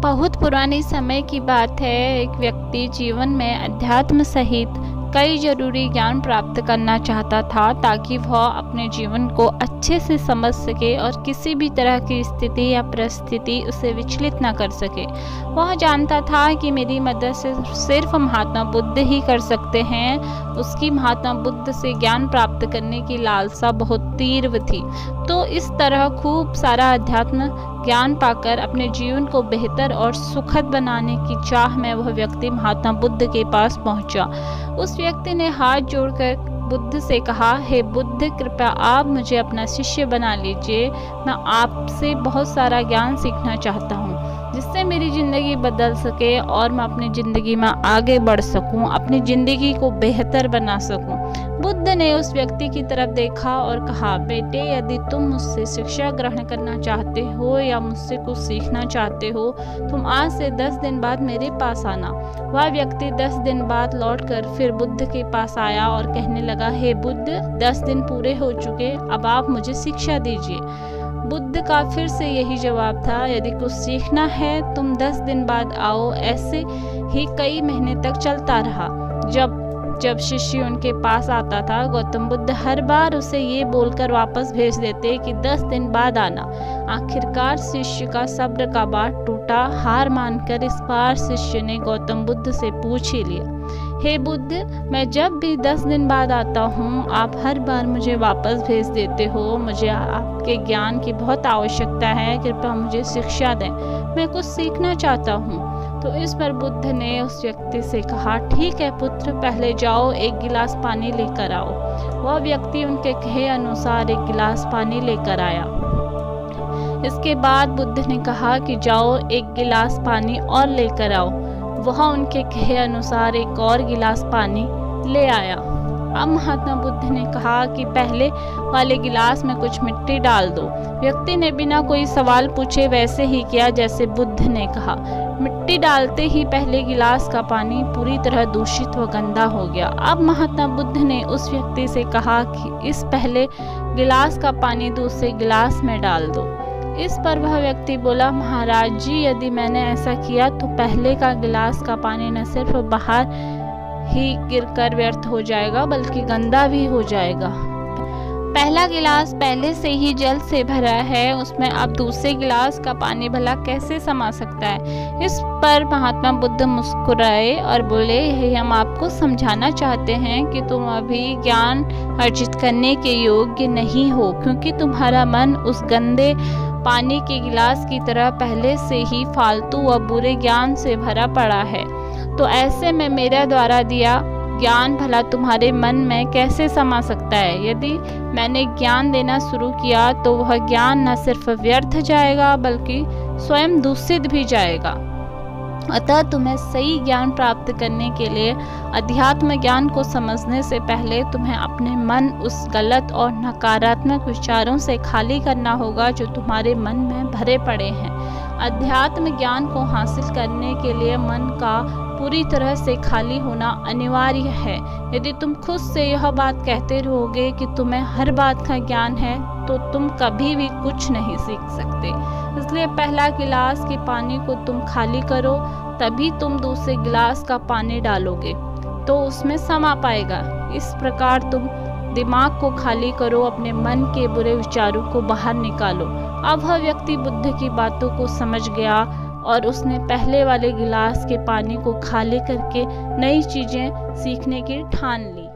बहुत पुराने समय की बात है। एक व्यक्ति जीवन में अध्यात्म सहित कई जरूरी ज्ञान प्राप्त करना चाहता था ताकि वह अपने जीवन को अच्छे से समझ सके और किसी भी तरह की स्थिति या परिस्थिति उसे विचलित न कर सके। वह जानता था कि मेरी मदद से सिर्फ महात्मा बुद्ध ही कर सकते हैं। उसकी महात्मा बुद्ध से ज्ञान प्राप्त करने की लालसा बहुत तीव्र थी। तो इस तरह खूब सारा अध्यात्म ज्ञान पाकर अपने जीवन को बेहतर और सुखद बनाने की चाह में वह व्यक्ति महात्मा बुद्ध के पास पहुंचा। उस व्यक्ति ने हाथ जोड़कर बुद्ध से कहा, हे बुद्ध, कृपया आप मुझे अपना शिष्य बना लीजिए। मैं आपसे बहुत सारा ज्ञान सीखना चाहता हूँ जिससे मेरी ज़िंदगी बदल सके और मैं अपनी ज़िंदगी में आगे बढ़ सकूं, अपनी ज़िंदगी को बेहतर बना सकूं। बुद्ध ने उस व्यक्ति की तरफ देखा और कहा, बेटे, यदि तुम मुझसे शिक्षा ग्रहण करना चाहते हो या मुझसे कुछ सीखना चाहते हो, तुम आज से 10 दिन बाद मेरे पास आना। वह व्यक्ति 10 दिन बाद लौटकर फिर बुद्ध के पास आया और कहने लगा, हे बुद्ध, 10 दिन पूरे हो चुके, अब आप मुझे शिक्षा दीजिए। बुद्ध का फिर से यही जवाब था, यदि कुछ सीखना है तुम 10 दिन बाद आओ। ऐसे ही कई महीने तक चलता रहा। जब शिष्य उनके पास आता था, गौतम बुद्ध हर बार उसे ये बोलकर वापस भेज देते कि 10 दिन बाद आना। आखिरकार शिष्य का सब्र का बांध टूटा। हार मानकर इस बार शिष्य ने गौतम बुद्ध से पूछ ही लिया, हे बुद्ध, मैं जब भी 10 दिन बाद आता हूँ आप हर बार मुझे वापस भेज देते हो। मुझे आपके ज्ञान की बहुत आवश्यकता है, कृपया मुझे शिक्षा दें, मैं कुछ सीखना चाहता हूँ। तो इस पर बुद्ध ने उस व्यक्ति से कहा, ठीक है पुत्र, पहले जाओ एक गिलास पानी लेकर आओ। वह व्यक्ति उनके कहे अनुसार एक गिलास पानी लेकर आया। इसके बाद बुद्ध ने कहा कि जाओ एक गिलास पानी और लेकर आओ। वह उनके कहे अनुसार एक और गिलास पानी ले आया। अब महात्मा बुद्ध ने कहा कि पहले वाले गिलास में कुछ मिट्टी डाल दो। व्यक्ति ने बिना कोई सवाल पूछे वैसे ही किया जैसे बुद्ध ने कहा। मिट्टी डालते ही पहले गिलास का पानी पूरी तरह दूषित व गंदा हो गया। अब महात्मा बुद्ध ने उस व्यक्ति से कहा कि इस पहले गिलास का पानी दूसरे गिलास में डाल दो। इस पर वह व्यक्ति बोला, महाराज जी, यदि मैंने ऐसा किया तो पहले का गिलास का पानी न सिर्फ बाहर ही गिरकर व्यर्थ हो जाएगा बल्कि गंदा भी हो जाएगा। पहला गिलास पहले से ही जल से भरा है, उसमें अब दूसरे गिलास का पानी भला कैसे समा सकता है। इस पर महात्मा बुद्ध मुस्कुराए और बोले, हम आपको समझाना चाहते हैं कि तुम अभी ज्ञान अर्जित करने के योग्य नहीं हो, क्योंकि तुम्हारा मन उस गंदे पानी के गिलास की तरह पहले से ही फालतू व बुरे ज्ञान से भरा पड़ा है। तो ऐसे में मेरे द्वारा दिया ज्ञान भला तुम्हारे मन में कैसे समा सकता है। यदि मैंने ज्ञान देना शुरू किया तो वह ज्ञान न सिर्फ व्यर्थ जाएगा बल्कि स्वयं दूषित भी जाएगा। अतः तुम्हें सही ज्ञान प्राप्त करने के लिए अध्यात्म ज्ञान को समझने से पहले तुम्हें अपने मन उस गलत और नकारात्मक विचारों से खाली करना होगा जो तुम्हारे मन में भरे पड़े हैं। अध्यात्म ज्ञान को हासिल करने के लिए मन का पूरी तरह से खाली होना अनिवार्य है। यदि तुम खुद से यह बात कहते रहोगे कि तुम्हें हर बात का ज्ञान है तो तुम कभी भी कुछ नहीं सीख सकते। इसलिए पहला गिलास के पानी को तुम खाली करो, तभी तुम दूसरे गिलास का पानी डालोगे तो उसमें समा पाएगा। इस प्रकार तुम दिमाग को खाली करो, अपने मन के बुरे विचारों को बाहर निकालो। अब वह व्यक्ति बुद्ध की बातों को समझ गया और उसने पहले वाले गिलास के पानी को खाली करके नई चीजें सीखने की ठान ली।